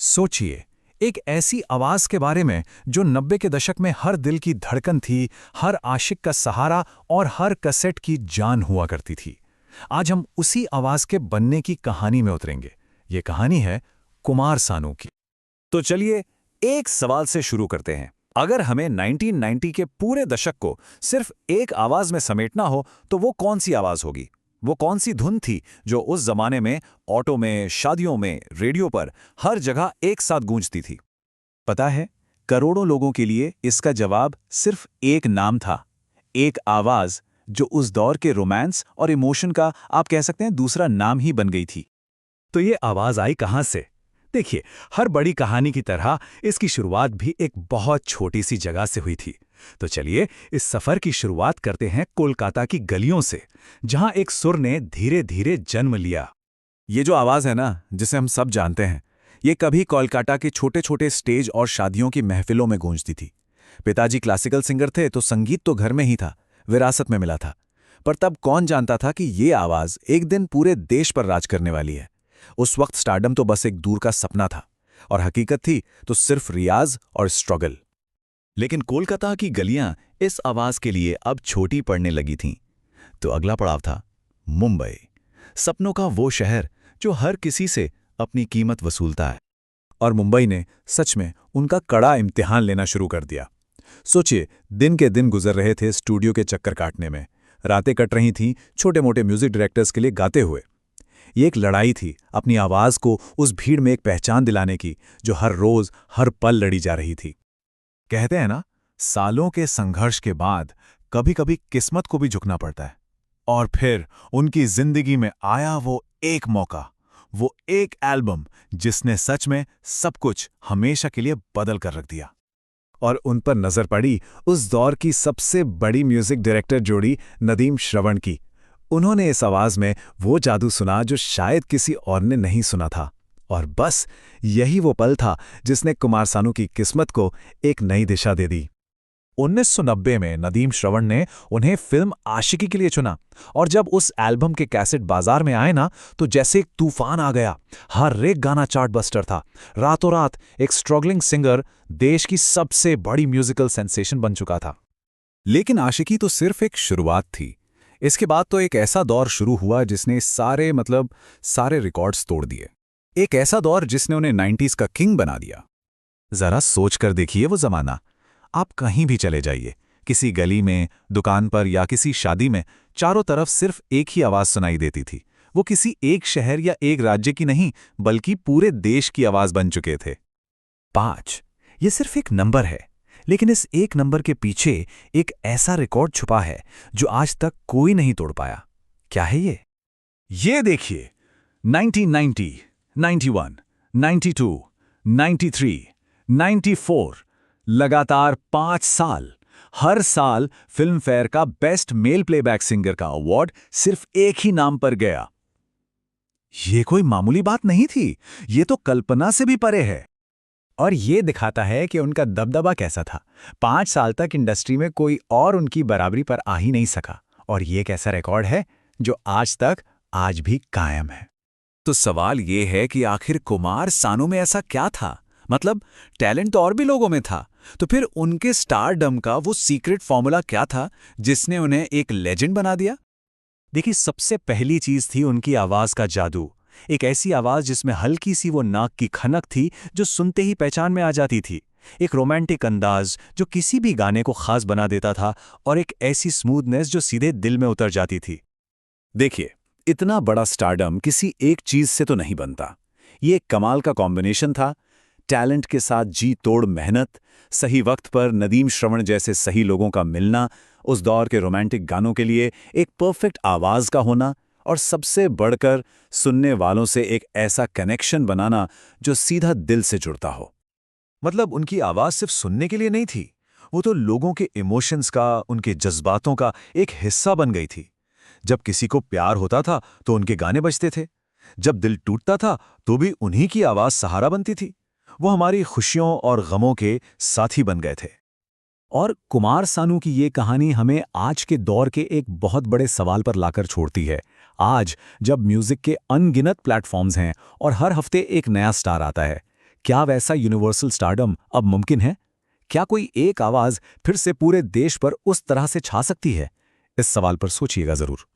सोचिए, एक ऐसी आवाज के बारे में जो 90 के दशक में हर दिल की धड़कन थी, हर आशिक का सहारा और हर कैसेट की जान हुआ करती थी। आज हम उसी आवाज के बनने की कहानी में उतरेंगे। ये कहानी है कुमार सानू की। तो चलिए एक सवाल से शुरू करते हैं। अगर हमें 1990 के पूरे दशक को सिर्फ एक आवाज में समेटना हो तो वो कौन सी आवाज होगी? वो कौन सी धुन थी जो उस जमाने में ऑटो में, शादियों में, रेडियो पर हर जगह एक साथ गूंजती थी? पता है, करोड़ों लोगों के लिए इसका जवाब सिर्फ एक नाम था, एक आवाज जो उस दौर के रोमांस और इमोशन का आप कह सकते हैं दूसरा नाम ही बन गई थी। तो ये आवाज आई कहां से? देखिए, हर बड़ी कहानी की तरह इसकी शुरुआत भी एक बहुत छोटी सी जगह से हुई थी। तो चलिए इस सफर की शुरुआत करते हैं कोलकाता की गलियों से, जहां एक सुर ने धीरे धीरे जन्म लिया। ये जो आवाज है ना, जिसे हम सब जानते हैं, ये कभी कोलकाता के छोटे छोटे स्टेज और शादियों की महफिलों में गूंजती थी। पिताजी क्लासिकल सिंगर थे तो संगीत तो घर में ही था, विरासत में मिला था। पर तब कौन जानता था कि ये आवाज एक दिन पूरे देश पर राज करने वाली है। उस वक्त स्टारडम तो बस एक दूर का सपना था, और हकीकत थी तो सिर्फ रियाज और स्ट्रगल। लेकिन कोलकाता की गलियां इस आवाज के लिए अब छोटी पड़ने लगी थीं। तो अगला पड़ाव था मुंबई, सपनों का वो शहर जो हर किसी से अपनी कीमत वसूलता है। और मुंबई ने सच में उनका कड़ा इम्तिहान लेना शुरू कर दिया। सोचिए, दिन के दिन गुजर रहे थे स्टूडियो के चक्कर काटने में, रातें कट रही थीं छोटे मोटे म्यूजिक डायरेक्टर्स के लिए गाते हुए। ये एक लड़ाई थी अपनी आवाज को उस भीड़ में एक पहचान दिलाने की, जो हर रोज हर पल लड़ी जा रही थी। कहते हैं ना, सालों के संघर्ष के बाद कभी कभी किस्मत को भी झुकना पड़ता है। और फिर उनकी जिंदगी में आया वो एक मौका, वो एक एल्बम जिसने सच में सब कुछ हमेशा के लिए बदल कर रख दिया। और उन पर नजर पड़ी उस दौर की सबसे बड़ी म्यूजिक डायरेक्टर जोड़ी नदीम श्रवण की। उन्होंने इस आवाज में वो जादू सुना जो शायद किसी और ने नहीं सुना था। और बस यही वो पल था जिसने कुमार सानू की किस्मत को एक नई दिशा दे दी। 1990 में नदीम श्रवण ने उन्हें फिल्म आशिकी के लिए चुना, और जब उस एल्बम के कैसेट बाजार में आए ना, तो जैसे एक तूफान आ गया। हर एक गाना चार्टबस्टर था। रातों रात एक स्ट्रगलिंग सिंगर देश की सबसे बड़ी म्यूजिकल सेंसेशन बन चुका था। लेकिन आशिकी तो सिर्फ एक शुरुआत थी। इसके बाद तो एक ऐसा दौर शुरू हुआ जिसने सारे रिकॉर्ड्स तोड़ दिए। एक ऐसा दौर जिसने उन्हें 90s का किंग बना दिया। जरा सोच कर देखिए वो जमाना। आप कहीं भी चले जाइए, किसी गली में, दुकान पर या किसी शादी में, चारों तरफ सिर्फ एक ही आवाज सुनाई देती थी। वो किसी एक शहर या एक राज्य की नहीं, बल्कि पूरे देश की आवाज बन चुके थे। 5 ये सिर्फ एक नंबर है, लेकिन इस एक नंबर के पीछे एक ऐसा रिकॉर्ड छुपा है जो आज तक कोई नहीं तोड़ पाया। क्या है ये? ये देखिए, 1990, 91, 92, 93, 94, लगातार 5 साल। हर साल फिल्म फेयर का बेस्ट मेल प्लेबैक सिंगर का अवार्ड सिर्फ एक ही नाम पर गया। ये कोई मामूली बात नहीं थी, ये तो कल्पना से भी परे है। और ये दिखाता है कि उनका दबदबा कैसा था। 5 साल तक इंडस्ट्री में कोई और उनकी बराबरी पर आ ही नहीं सका। और ये कैसा रिकॉर्ड है जो आज भी कायम है। तो सवाल ये है कि आखिर कुमार सानू में ऐसा क्या था? मतलब टैलेंट तो और भी लोगों में था, तो फिर उनके स्टारडम का वो सीक्रेट फॉर्मूला क्या था जिसने उन्हें एक लेजेंड बना दिया? देखिए, सबसे पहली चीज थी उनकी आवाज का जादू। एक ऐसी आवाज जिसमें हल्की सी वो नाक की खनक थी जो सुनते ही पहचान में आ जाती थी। एक रोमांटिक अंदाज जो किसी भी गाने को खास बना देता था, और एक ऐसी स्मूथनेस जो सीधे दिल में उतर जाती थी। देखिए, इतना बड़ा स्टारडम किसी एक चीज से तो नहीं बनता। ये एक कमाल का कॉम्बिनेशन था। टैलेंट के साथ जी तोड़ मेहनत, सही वक्त पर नदीम श्रवण जैसे सही लोगों का मिलना, उस दौर के रोमांटिक गानों के लिए एक परफेक्ट आवाज का होना, और सबसे बढ़कर सुनने वालों से एक ऐसा कनेक्शन बनाना जो सीधा दिल से जुड़ता हो। मतलब उनकी आवाज सिर्फ सुनने के लिए नहीं थी, वो तो लोगों के इमोशंस का, उनके जज्बातों का एक हिस्सा बन गई थी। जब किसी को प्यार होता था तो उनके गाने बजते थे, जब दिल टूटता था तो भी उन्हीं की आवाज सहारा बनती थी। वो हमारी खुशियों और गमों के साथी बन गए थे। और कुमार सानू की ये कहानी हमें आज के दौर के एक बहुत बड़े सवाल पर लाकर छोड़ती है। आज जब म्यूजिक के अनगिनत प्लेटफॉर्म्स हैं और हर हफ्ते एक नया स्टार आता है, क्या वैसा यूनिवर्सल स्टारडम अब मुमकिन है? क्या कोई एक आवाज फिर से पूरे देश पर उस तरह से छा सकती है? इस सवाल पर सोचिएगा जरूर।